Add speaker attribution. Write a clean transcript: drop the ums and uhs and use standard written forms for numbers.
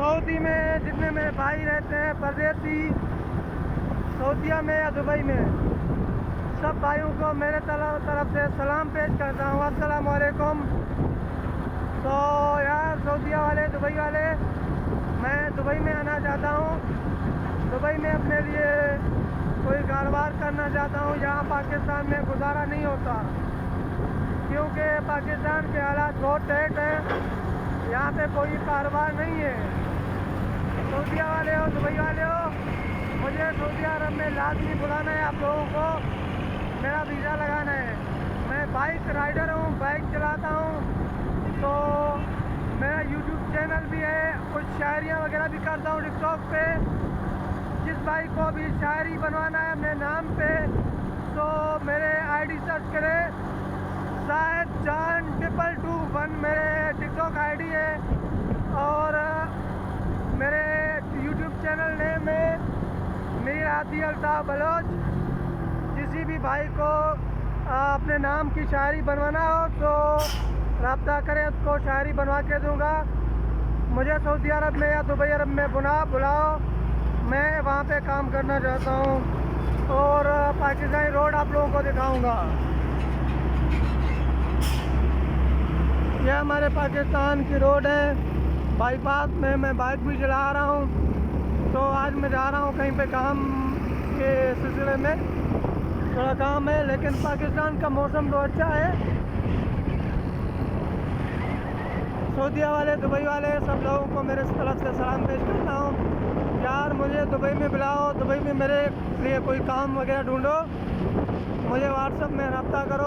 Speaker 1: Saudi में जितने मेरे भाई रहते हैं परदेसी, सऊदीया में या दुबई में, सब भाइयों को मेरे तरफ से सलाम पेश करता हूँ। अस्सलाम वालेकुम। तो यार सऊदीया वाले, दुबई वाले, मैं दुबई में आना चाहता हूँ। दुबई में अपने लिए कोई कारोबार करना चाहता हूँ। यहाँ पाकिस्तान में गुजारा नहीं होता, क्योंकि पाकिस्तान के हालात बहुत टाइट हैं। यहाँ पे कोई कारोबार नहीं है। सऊदीया वाले हो, दुबई वाले हो, मुझे सऊदी अरब में लाजमी बुलाना है आप लोगों को। मेरा वीज़ा लगाना है। मैं बाइक राइडर हूँ, बाइक चलाता हूँ। तो मेरा यूट्यूब चैनल भी है, कुछ शायरियाँ वगैरह भी करता हूँ टिकटॉक पे। जिस भाई को भी शायरी बनवाना है अपने नाम पे, तो मेरे आईडी सर्च करें, शायद जान 2221 मेरे टिकटॉक आईडी है। और मेरे यूट्यूब चैनल नेम है मीर आदि अल्ताफ़ बलोच। किसी भी भाई को अपने नाम की शायरी बनवाना हो तो रब्ता करें, उसको शायरी बनवा के दूँगा। मुझे सऊदी अरब में या दुबई अरब में बुलाओ, मैं वहाँ पे काम करना चाहता हूँ और पाकिस्तानी रोड आप लोगों को दिखाऊँगा। यह हमारे पाकिस्तान की रोड है। बाईपास में मैं बाइक भी चला रहा हूँ। तो आज मैं जा रहा हूँ कहीं पे काम के सिलसिले में, थोड़ा काम है। लेकिन पाकिस्तान का मौसम तो अच्छा है। सऊदीया वाले, दुबई वाले, सब लोगों को मेरे तरफ से सलाम पेश करता हूँ। यार मुझे दुबई में बुलाओ, दुबई में मेरे लिए कोई काम वगैरह ढूंढो, मुझे व्हाट्सएप में रब्ता करो।